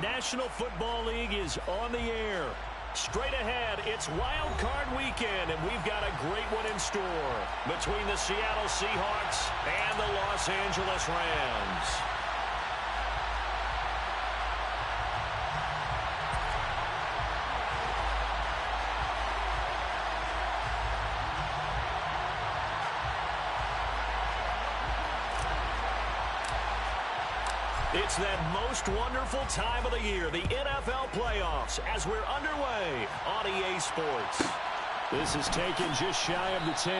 National Football League is on the air. Straight ahead, it's Wild Card Weekend, and we've got a great one in store between the Seattle Seahawks and the Los Angeles Rams. It's that most wonderful time of the year, the NFL playoffs, as we're underway on EA Sports. This is taken just shy of the 10. The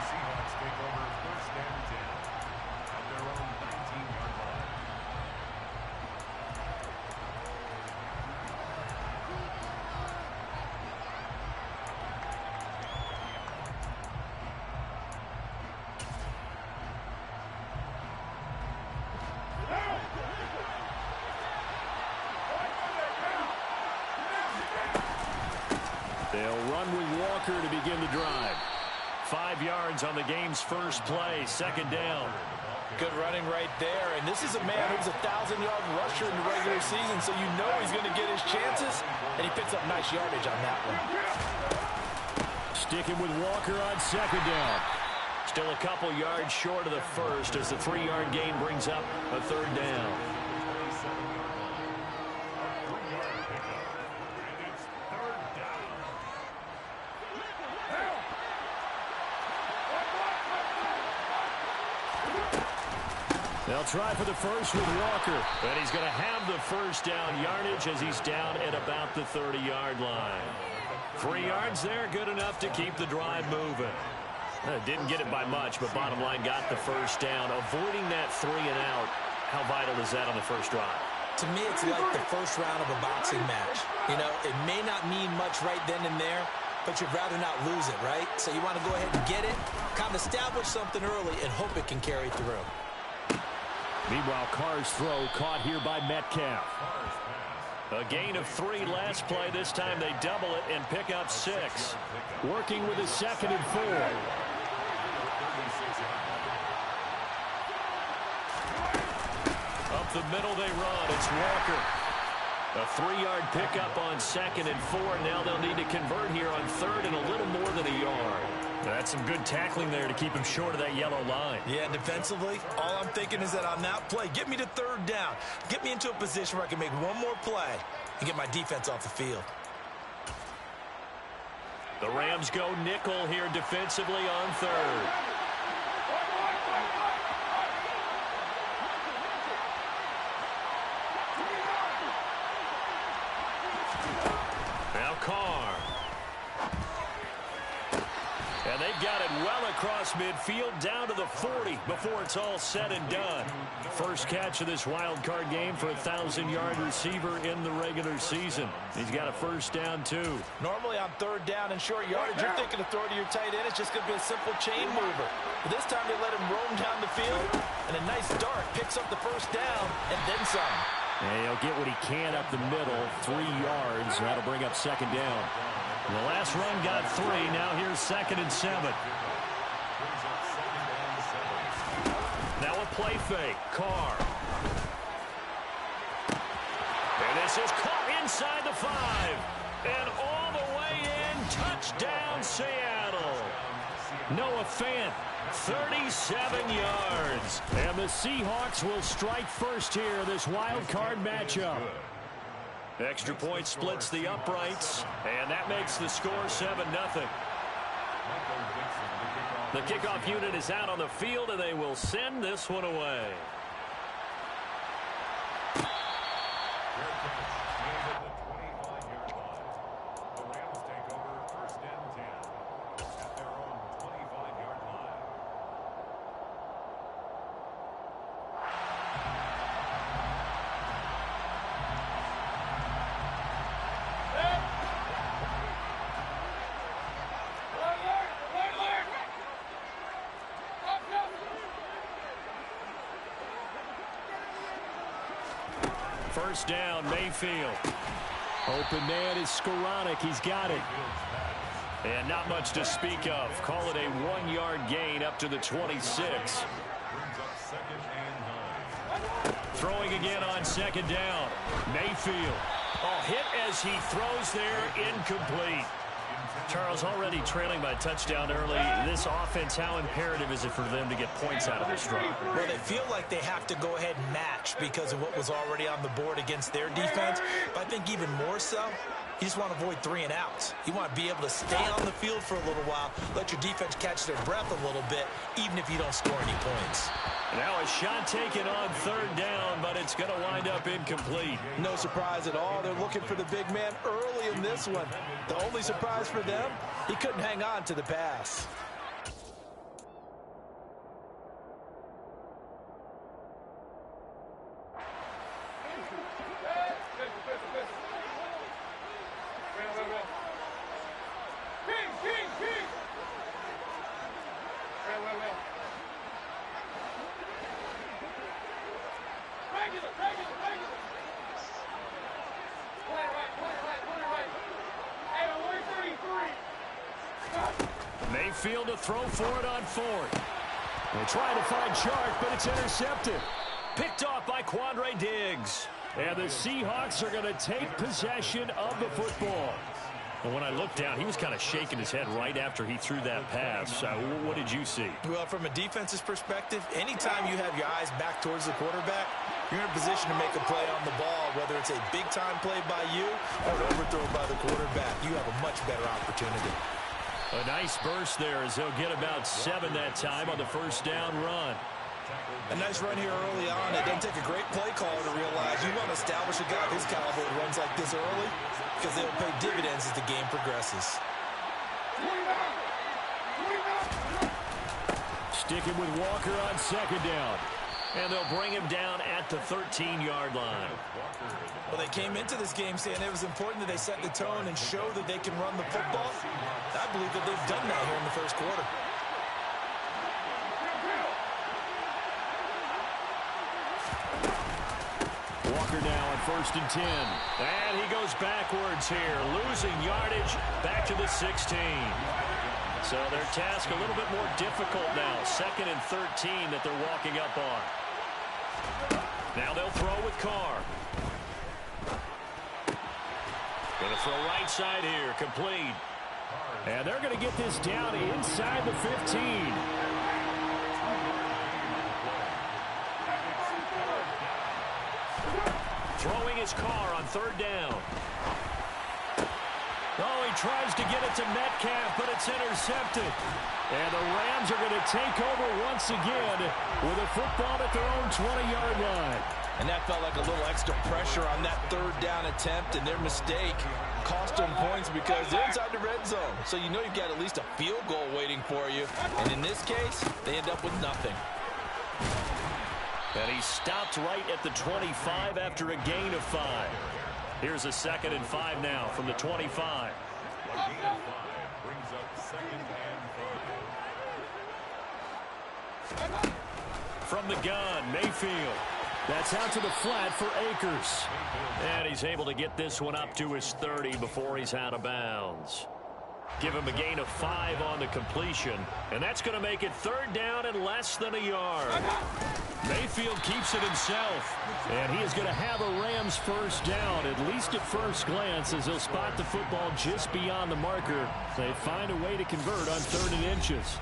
Seahawks take over first and 10 at their own 19-yard line. They'll run with Walker to begin the drive. 5 yards on the game's first play, second down. Good running right there, and this is a man who's a 1,000-yard rusher in the regular season, so you know he's going to get his chances, and he picks up nice yardage on that one. Sticking with Walker on second down. Still a couple yards short of the first as the 3-yard gain brings up a third down. They'll try for the first with Walker, but he's going to have the first down yardage as he's down at about the 30-yard line. 3 yards there, good enough to keep the drive moving. Didn't get it by much, but bottom line got the first down. Avoiding that 3 and out, how vital is that on the first drive? To me, it's like the first round of a boxing match. You know, it may not mean much right then and there, but you'd rather not lose it, right? So you want to go ahead and get it, kind of establish something early, and hope it can carry through. Meanwhile, Carr's throw caught here by Metcalf. A gain of 3 last play. This time they double it and pick up 6. Working with a 2nd and 4. Up the middle they run. It's Walker. A 3-yard pickup on 2nd and 4. Now they'll need to convert here on 3rd and a little more than a yard. That's some good tackling there to keep him short of that yellow line. Yeah, defensively, all I'm thinking is that on that play, get me to 3rd down. Get me into a position where I can make one more play and get my defense off the field. The Rams go nickel here defensively on 3rd. Now Carr. And they've got it well across midfield down to the 40 before it's all said and done. First catch of this wild card game for a 1,000-yard receiver in the regular season. He's got a first down, too. Normally on 3rd down and short yardage, you're thinking to throw to your tight end. It's just going to be a simple chain mover. But this time they let him roam down the field, and a nice dart picks up the first down and then some. And he'll get what he can up the middle, 3 yards. That'll bring up second down. The last run got 3. Now here's 2nd and 7. Now a play fake. Carr. And this is caught inside the 5. And all the way in. Touchdown, Seattle. Noah Fant, 37 yards. And the Seahawks will strike first here, this wild card matchup. Extra point splits the uprights, and that makes the score 7-0. The kickoff unit is out on the field, and they will send this one away. First down, Mayfield. Open man is Skoranek. He's got it. And not much to speak of. Call it a 1-yard gain up to the 26. Throwing again on second down. Mayfield. Oh, hit as he throws there, incomplete. Charles, already trailing by a touchdown early. This offense, how imperative is it for them to get points out of this drive? Well, they feel like they have to go ahead and match because of what was already on the board against their defense. But I think even more so, you just want to avoid 3 and outs. You want to be able to stay on the field for a little while, let your defense catch their breath a little bit, even if you don't score any points. Now a shot taken on third down, but it's going to wind up incomplete. No surprise at all. They're looking for the big man early in this one. The only surprise for them, he couldn't hang on to the pass. Mayfield to throw for it on fourth. They try to find Chark, but it's intercepted. Picked off by Quandre Diggs. And the Seahawks are going to take possession of the football. And when I looked down, he was kind of shaking his head right after he threw that pass. What did you see? Well, from a defense's perspective, anytime you have your eyes back towards the quarterback, you're in a position to make a play on the ball, whether it's a big-time play by you or an overthrow by the quarterback. You have a much better opportunity. A nice burst there as they'll get about 7 that time on the first down run. A nice run here early on. It doesn't take a great play caller to realize you want to establish a guy of his caliber who runs like this early because they'll pay dividends as the game progresses. Sticking with Walker on second down. And they'll bring him down at the 13-yard line. Well, they came into this game saying it was important that they set the tone and show that they can run the football. I believe that they've done that here in the first quarter. Walker now on 1st and 10. And he goes backwards here, losing yardage back to the 16. So their task a little bit more difficult now. 2nd and 13 that they're walking up on. Now they'll throw with Carr. Going to throw right side here, complete. And they're going to get this down inside the 15. Throwing his Carr on 3rd down. Oh, he tries to get it to Metcalf, but it's intercepted. And the Rams are going to take over once again with a football at their own 20-yard line. And that felt like a little extra pressure on that 3rd down attempt, and their mistake cost them points because they're inside the red zone. So you know you've got at least a field goal waiting for you. And in this case, they end up with nothing. And he stopped right at the 25 after a gain of 5. Here's a 2nd and 5 now from the 25. Brings up 2nd and 5. From the gun, Mayfield. That's out to the flat for Akers. And he's able to get this one up to his 30 before he's out of bounds. Give him a gain of 5 on the completion. And that's going to make it 3rd down and less than a yard. Mayfield keeps it himself. And he is going to have a Rams first down, at least at first glance, as he'll spot the football just beyond the marker. They find a way to convert on 3rd and inches.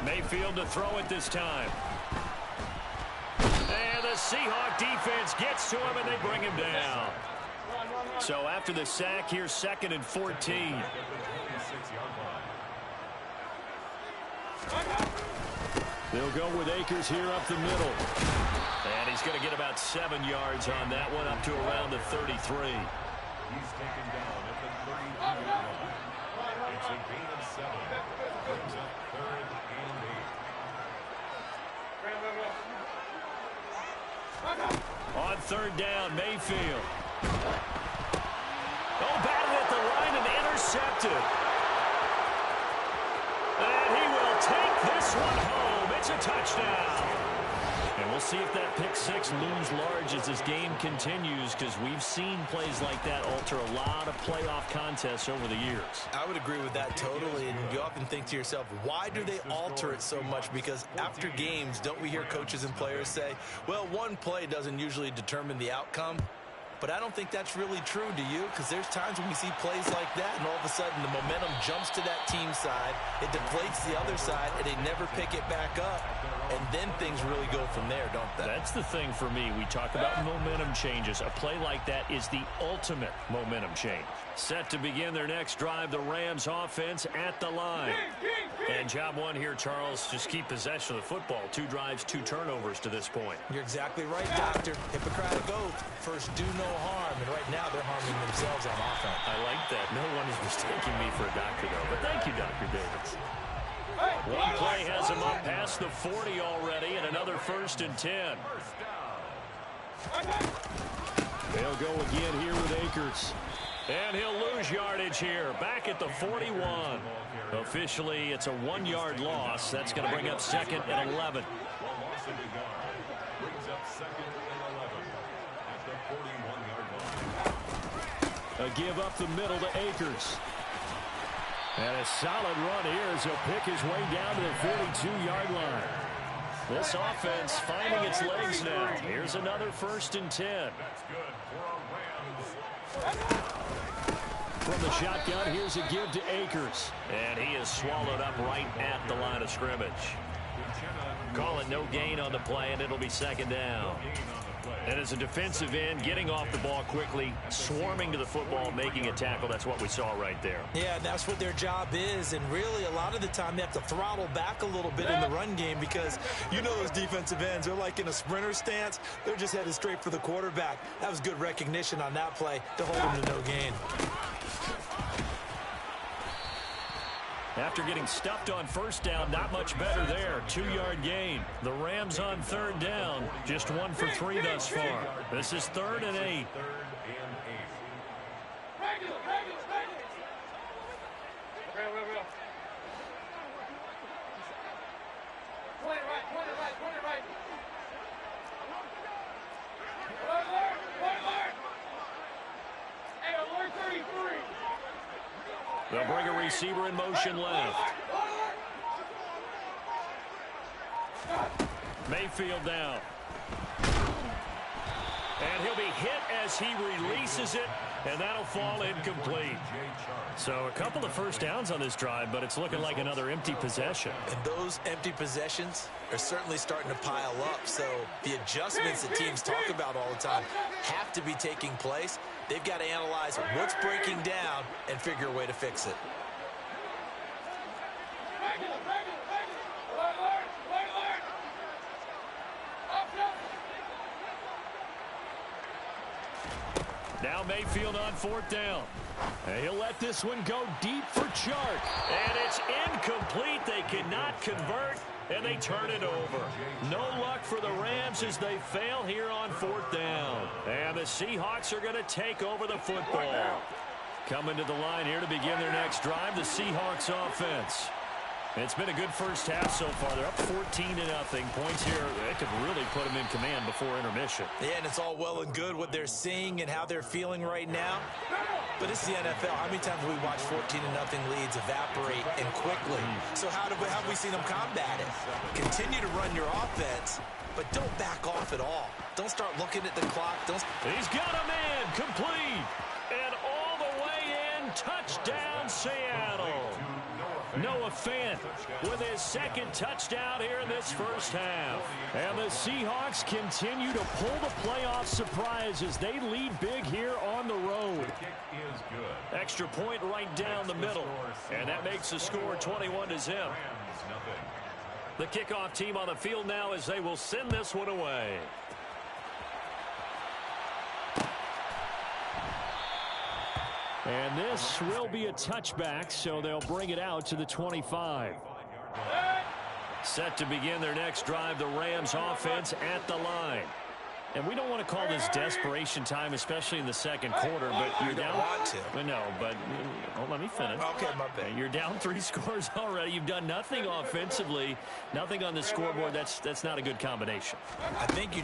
Mayfield to throw it this time. And the Seahawk defense gets to him, and they bring him down. So after the sack, here's 2nd and 14. They'll go with Akers here up the middle. And he's going to get about 7 yards on that one, up to around the 33. He's taken down at the 33-yard line. It's a gain of 7. Brings up 3rd and 8. On 3rd down, Mayfield. Oh, batted at the line and intercepted. And he will take this this one home. It's a touchdown. And we'll see if that pick six looms large as this game continues, because we've seen plays like that alter a lot of playoff contests over the years. I would agree with that totally, and you often think to yourself, why do they alter it so much? Because after games, don't we hear coaches and players say, well, one play doesn't usually determine the outcome? But I don't think that's really true, do you? Because there's times when we see plays like that, and all of a sudden the momentum jumps to that team side, it deflates the other side, and they never pick it back up. And then things really go from there, don't they? That's the thing for me. We talk about momentum changes. A play like that is the ultimate momentum change. Set to begin their next drive, the Rams offense at the line. And job one here, Charles, just keep possession of the football. 2 drives, 2 turnovers to this point. You're exactly right, Doctor. Hippocratic oath. First, do no harm. And right now, they're harming themselves on offense. I like that. No one is mistaking me for a doctor, though. But thank you, Dr. Davis. One play has him up past the 40 already, and another 1st and 10. They'll go again here with Akers. And he'll lose yardage here, back at the 41. Officially, it's a 1-yard loss. That's going to bring up 2nd and 11. A give up the middle to Akers. And a solid run here as he'll pick his way down to the 42-yard line. This offense finding its legs now. Here's another 1st and 10. From the shotgun, here's a give to Akers. And he is swallowed up right at the line of scrimmage. Call it no gain on the play, and it'll be 2nd down. And as a defensive end, getting off the ball quickly, swarming to the football, making a tackle, that's what we saw right there. Yeah, that's what their job is, and really a lot of the time they have to throttle back a little bit in the run game because you know those defensive ends, they're like in a sprinter stance. They're just headed straight for the quarterback. That was good recognition on that play to hold him to no gain. After getting stuffed on 1st down, not much better there. 2-yard gain. The Rams on 3rd down, just 1 for 3 thus far. This is 3rd and 8. They'll bring a receiver in motion left. Mayfield down. And he'll be hit as he releases it, and that'll fall incomplete. So a couple of 1st downs on this drive, but it's looking like another empty possession. And those empty possessions are certainly starting to pile up. So the adjustments that teams talk about all the time have to be taking place. They've got to analyze what's breaking down and figure a way to fix it. Now Mayfield on 4th down. And he'll let this one go deep for Chark. And it's incomplete. They cannot convert, and they turn it over. No luck for the Rams as they fail here on 4th down. And the Seahawks are going to take over the football. Coming to the line here to begin their next drive, the Seahawks offense. It's been a good 1st half so far. They're up 14-0. Points here, they could really put them in command before intermission. Yeah, and it's all well and good what they're seeing and how they're feeling right now. But it's the NFL. How many times have we watched 14-0 leads evaporate and quickly? So how have we seen them combat it? Continue to run your offense, but don't back off at all. Don't start looking at the clock. He's got a man complete. And all the way in, touchdown Seattle. Noah Fant with his 2nd touchdown here in this 1st half. And the Seahawks continue to pull the playoff surprise as they lead big here on the road. Extra point right down the middle. And that makes the score 21-0. The kickoff team on the field now as they will send this one away. And this will be a touchback, so they'll bring it out to the 25. Set to begin their next drive, the Rams offense at the line. And we don't want to call this desperation time, especially in the second quarter, but you're down. Want to. No, but let me finish. Okay, my bad. You're down 3 scores already. You've done nothing offensively, nothing on the scoreboard. That's not a good combination. I think you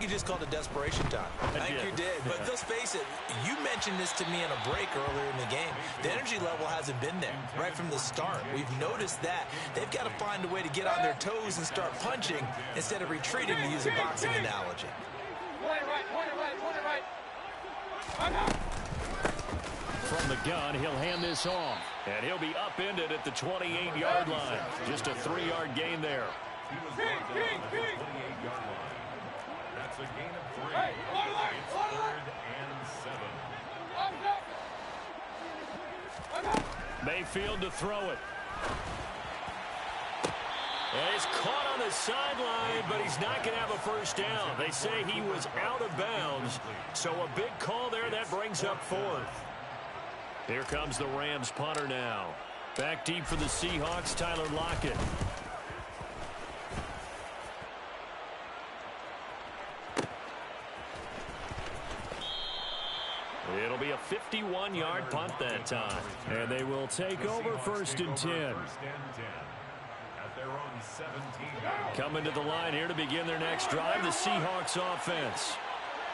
just called it desperation time. I think you did. But let's face it, you mentioned this to me in a break earlier in the game. The energy level hasn't been there right from the start. We've noticed that. They've got to find a way to get on their toes and start punching instead of retreating, to use a boxing analogy. From the gun, he'll hand this off. And he'll be upended at the 28-yard line. Just a 3-yard gain there. He was brought down at the 28-yard line. That's a gain of 3. It's 3rd and 7. Mayfield to throw it. And he's caught on the sideline, but he's not going to have a first down. They say he was out of bounds. So a big call there. That brings up 4th. Here comes the Rams punter now. Back deep for the Seahawks, Tyler Lockett. It'll be a 51-yard punt that time. And they will take over 1st and 10. Coming to the line here to begin their next drive, the Seahawks offense.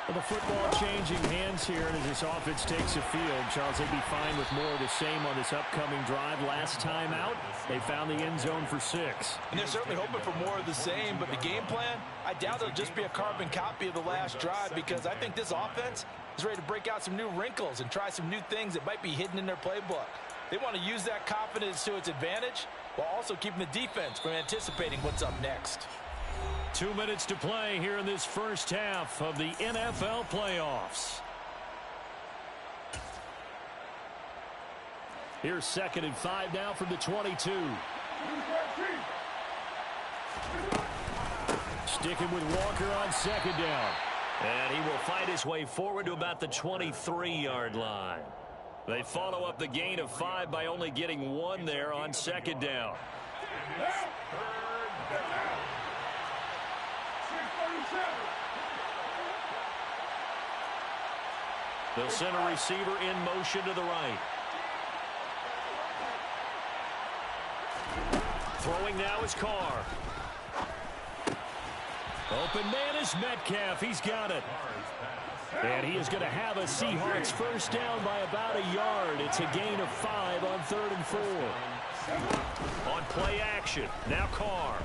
Well, the football changing hands here, and as this offense takes the field, Charles, they'd be fine with more of the same on this upcoming drive. Last time out, they found the end zone for 6. And they're certainly hoping for more of the same, but the game plan, I doubt it'll just be a carbon copy of the last drive, because I think this offense is ready to break out some new wrinkles and try some new things that might be hidden in their playbook. They want to use that confidence to its advantage while also keeping the defense from anticipating what's up next. 2 minutes to play here in this first half of the NFL playoffs. Here's 2nd and 5 now from the 22. Sticking with Walker on 2nd down. And he will fight his way forward to about the 23-yard line. They follow up the gain of 5 by only getting 1 there on 2nd down. The center receiver in motion to the right. Throwing now is Carr. Open man is Metcalf. He's got it. And he is going to have a Seahawks first down by about a yard. It's a gain of 5 on 3rd and 4. On play action, now Carr.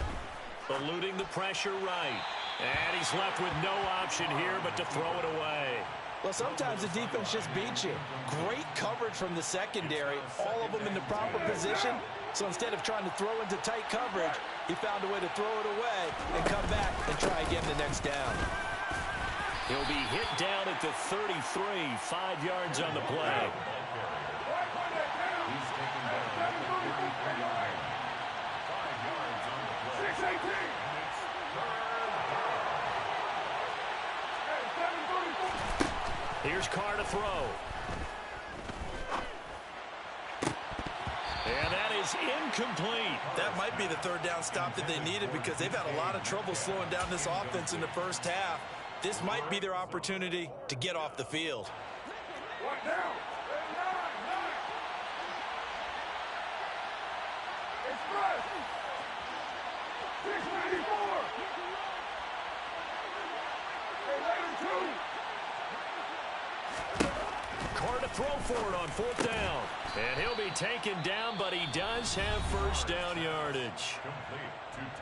Eluding the pressure right. And he's left with no option here but to throw it away. Well, sometimes the defense just beats you. Great coverage from the secondary, all of them in the proper position. So instead of trying to throw into tight coverage, he found a way to throw it away and come back and try again the next down. He'll be hit down at the 33, 5 yards on the play. He's taken down at the 33-yard line. 5 yards on the play. 6-18. Here's Carr to throw. And that is incomplete. That might be the 3rd down stop that they needed, because they've had a lot of trouble slowing down this offense in the first half. This might be their opportunity to get off the field. Carr to throw for it on 4th down. And he'll be taken down, but he does have first down yardage.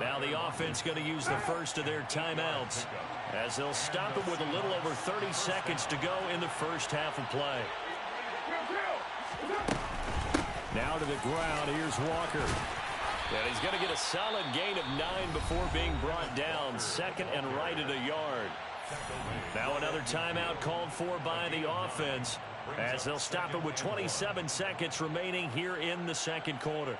Now the offense going to use the first of their timeouts, as they'll stop it with a little over 30 seconds to go in the first half of play. Now to the ground, here's Walker. And he's going to get a solid gain of 9 before being brought down. 2nd and right at a yard. Now another timeout called for by the offense, as they'll stop it with 27 seconds remaining here in the second quarter.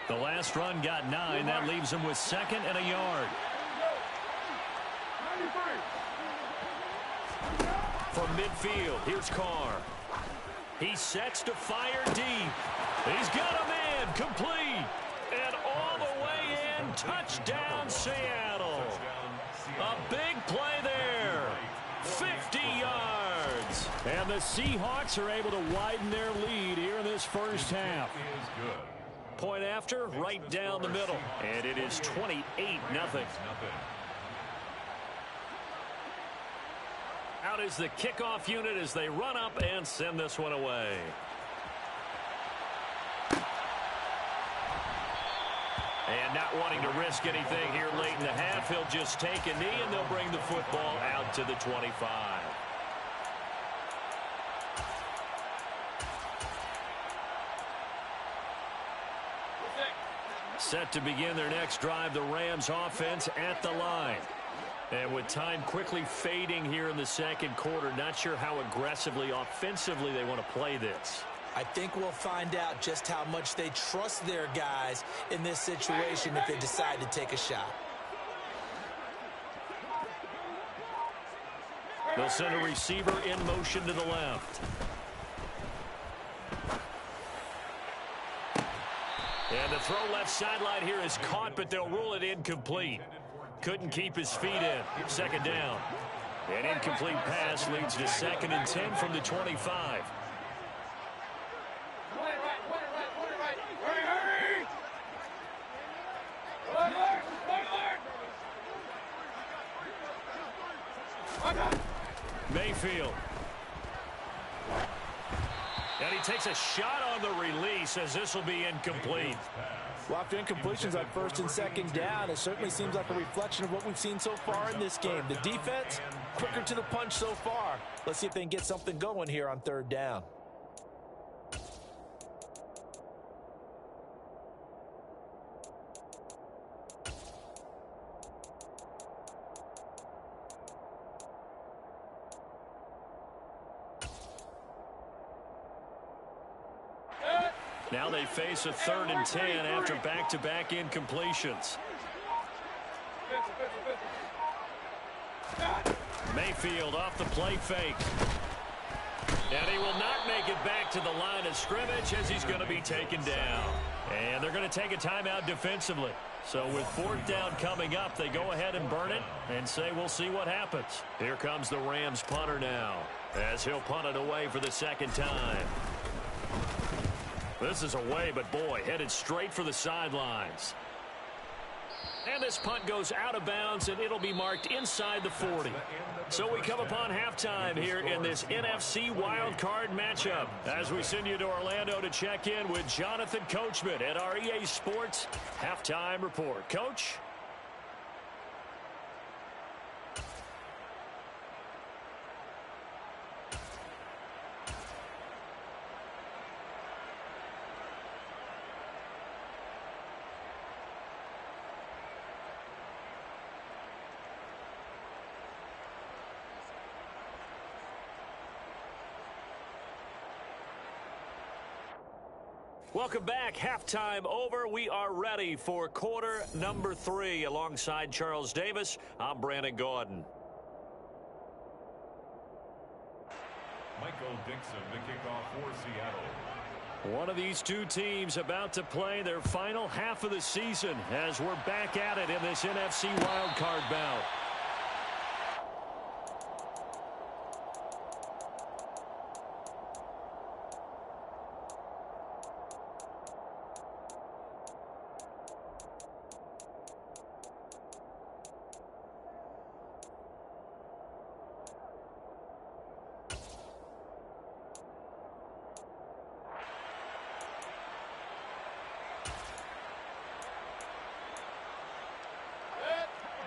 The last run got 9. That leaves them with 2nd and a yard. From midfield, here's Carr. He sets to fire deep. He's got a man complete. And all the way in. Touchdown, Seattle. A big play there. 50 yards. And the Seahawks are able to widen their lead here in this first half. Point after, right down the middle. And it is 28-0. Out is the kickoff unit as they run up and send this one away. And not wanting to risk anything here late in the half, he'll just take a knee and they'll bring the football out to the 25. Set to begin their next drive, the Rams offense at the line. And with time quickly fading here in the second quarter, not sure how aggressively, offensively they want to play this. I think we'll find out just how much they trust their guys in this situation if they decide to take a shot. They'll send a receiver in motion to the left. And the throw left sideline here is caught, but they'll rule it incomplete. Couldn't keep his feet in. Second down. An incomplete pass leads to 2nd and 10 from the 25. Mayfield. And he takes a shot on the release as this will be incomplete. Well, after incompletions on 1st and 2nd down, it certainly seems like a reflection of what we've seen so far in this game. The defense, quicker to the punch so far. Let's see if they can get something going here on 3rd down. Now they face a 3rd and 10 after back-to-back incompletions. Mayfield off the play fake. And he will not make it back to the line of scrimmage as he's going to be taken down. And they're going to take a timeout defensively. So with 4th down coming up, they go ahead and burn it and say we'll see what happens. Here comes the Rams punter now as he'll punt it away for the 2nd time. This is away, but boy, headed straight for the sidelines. And this punt goes out of bounds, and it'll be marked inside the 40. So we come upon halftime here in this NFC wildcard matchup as we send you to Orlando to check in with Jonathan Coachman at our EA Sports Halftime Report. Coach? Welcome back. Halftime over. We are ready for quarter number 3. Alongside Charles Davis, I'm Brandon Gordon. Michael Dixon to kick off for Seattle. One of these two teams about to play their final half of the season as we're back at it in this NFC wildcard bout.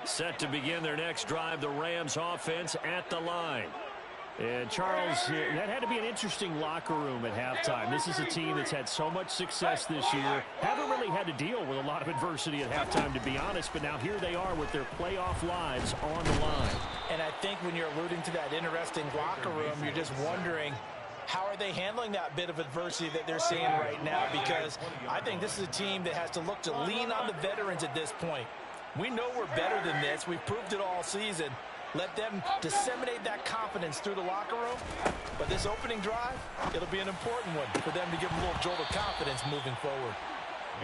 Set to begin their next drive, the Rams offense at the line. And Charles, that had to be an interesting locker room at halftime. This is a team that's had so much success this year. Haven't really had to deal with a lot of adversity at halftime, to be honest. But now here they are with their playoff lives on the line. And I think when you're alluding to that interesting locker room, you're just wondering, how are they handling that bit of adversity that they're seeing right now? Because I think this is a team that has to look to lean on the veterans at this point. We know we're better than this. We've proved it all season. Let them disseminate that confidence through the locker room. But this opening drive, it'll be an important one for them to give them a little jolt of confidence moving forward.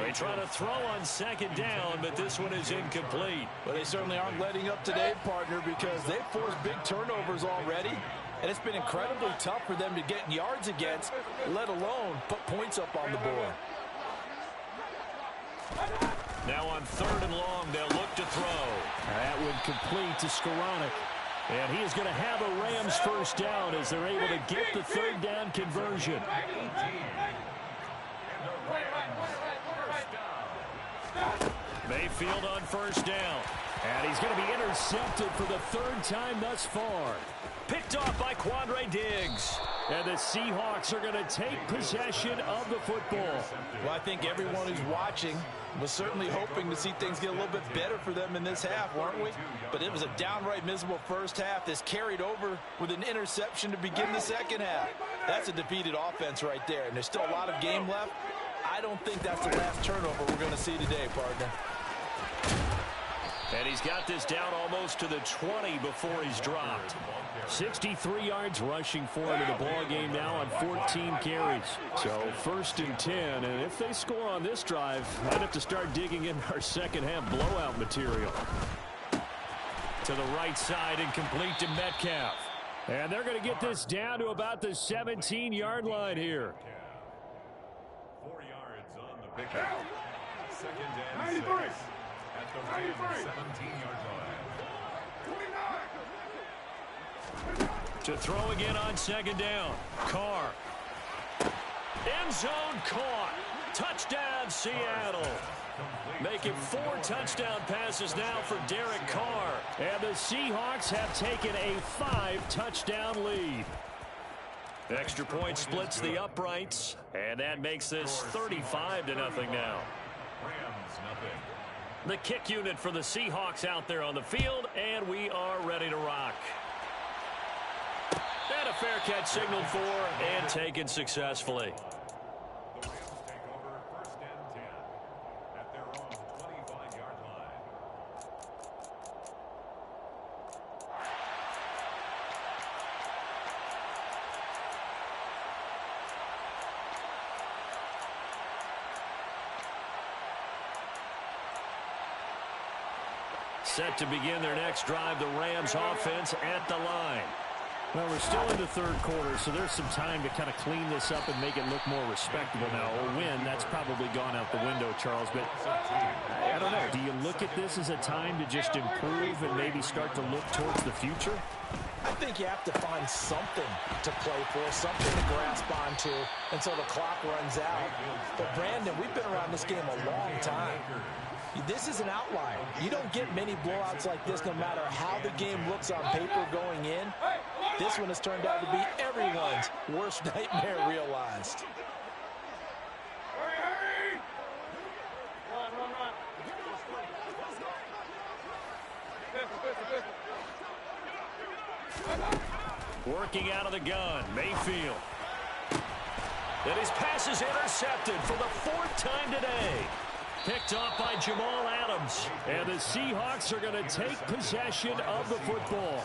They try to throw on second down, but this one is incomplete. Well, they certainly aren't letting up today, partner, because they've forced big turnovers already, and it's been incredibly tough for them to get yards against, let alone put points up on the board. Now on 3rd and long, they'll look to throw. That would complete to Skoranek. And he is going to have a Rams first down as they're able to get the 3rd down conversion. Mayfield on 1st down. And he's going to be intercepted for the 3rd time thus far. Picked off by Quandre Diggs. And the Seahawks are going to take possession of the football. Well, I think everyone who's watching was certainly hoping to see things get a little bit better for them in this half, weren't we? But it was a downright miserable first half. This carried over with an interception to begin the second half. That's a defeated offense right there, and there's still a lot of game left. I don't think that's the last turnover we're going to see today, partner. And he's got this down almost to the 20 before he's dropped. 63 yards rushing for him in the ball game now on 14 carries. So 1st and 10, and if they score on this drive, might have to start digging in our second half blowout material. To the right side and complete to Metcalf. And they're going to get this down to about the 17-yard line here. 4 yards on the pickup. 2nd and 6 at the Rams 17-yard line. To throw again on 2nd down. Carr. End zone caught. Touchdown, Seattle. Making 4 touchdown passes now for Derek Carr. And the Seahawks have taken a 5-touchdown lead. Extra point splits the uprights. And that makes this 35-0 now. Rams nothing. The kick unit for the Seahawks out there on the field. And we are ready to rock. And a fair catch signaled for and taken successfully. The Rams take over 1st and 10 at their own 25-yard line. Set to begin their next drive, the Rams offense at the line. Well, we're still in the 3rd quarter, so there's some time to kind of clean this up and make it look more respectable now. A win, that's probably gone out the window, Charles. But I don't know. Do you look at this as a time to just improve and maybe start to look towards the future? I think you have to find something to play for, something to grasp onto until the clock runs out. But, Brandon, we've been around this game a long time. This is an outlier. You don't get many blowouts like this no matter how the game looks on paper going in. This one has turned out to be everyone's worst nightmare realized. Working out of the gun, Mayfield. And his pass is intercepted for the 4th time today. Picked off by Jamal Adams. And the Seahawks are going to take possession of the football.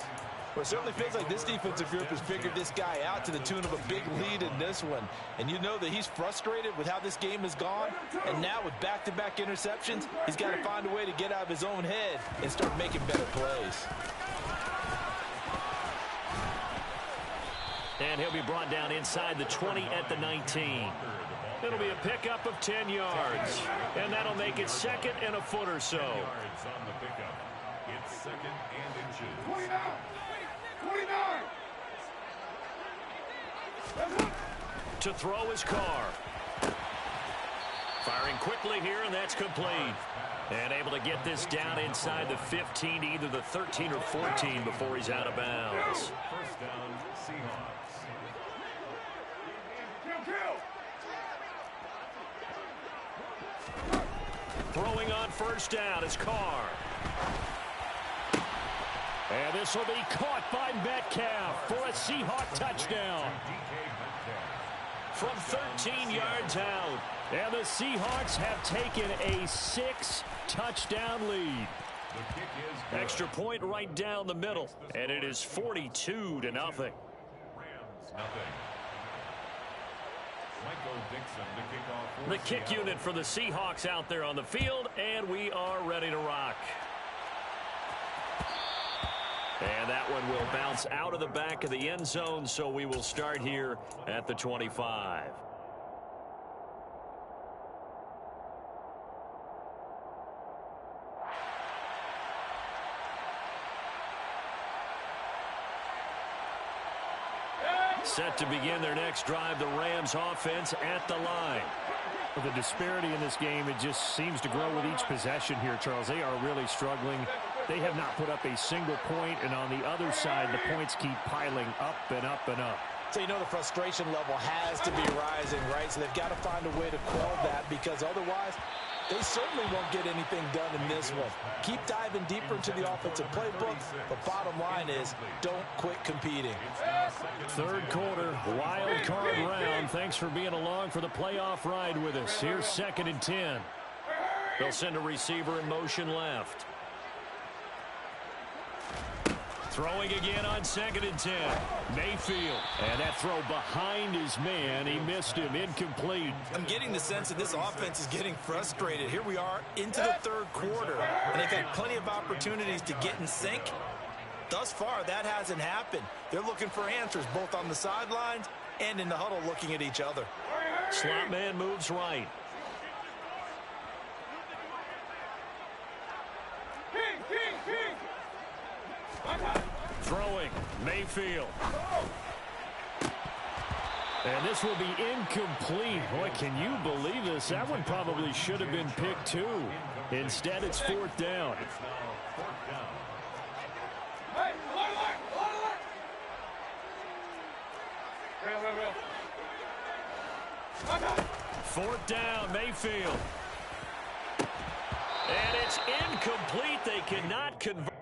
Well, it certainly feels like this defensive group has figured this guy out to the tune of a big lead in this one. And you know that he's frustrated with how this game has gone. And now with back-to-back interceptions, he's got to find a way to get out of his own head and start making better plays. And he'll be brought down inside the 20 at the 19. It'll be a pickup of 10 yards. And that'll make it 2nd and a foot or so. Yards on the pickup. It's 2nd and inches. 29. To throw his Carr. Firing quickly here, and that's complete. And able to get this down inside the 15, either the 13 or 14 before he's out of bounds. 1st down, Seahawks. Throwing on 1st down is Carr. And this will be caught by Metcalf for a Seahawk touchdown. From 13 yards out. And the Seahawks have taken a 6-touchdown lead. Extra point right down the middle. And it is 42-0. Rams nothing. The kick unit for the Seahawks out there on the field, and we are ready to rock. And that one will bounce out of the back of the end zone, so we will start here at the 25. Set to begin their next drive, the Rams offense at the line. The disparity in this game, it just seems to grow with each possession here, Charles. They are really struggling. They have not put up a single point, and on the other side, the points keep piling up and up and up. So you know the frustration level has to be rising, right? So they've got to find a way to quell that, because otherwise they certainly won't get anything done in this one. Keep diving deeper into the offensive playbook, but bottom line is don't quit competing. Third quarter, wild card round. Thanks for being along for the playoff ride with us. Here's 2nd and 10. They'll send a receiver in motion left. Throwing again on 2nd and 10. Mayfield. And that throw behind his man. He missed him. Incomplete. I'm getting the sense that this offense is getting frustrated. Here we are into the third quarter, and they've had plenty of opportunities to get in sync. Thus far, that hasn't happened. They're looking for answers both on the sidelines and in the huddle looking at each other. Slot man moves right. Throwing, Mayfield. And this will be incomplete. Boy, can you believe this? That one probably should have been picked too. Instead, it's 4th down. Fourth down, Mayfield. And it's incomplete. They cannot convert.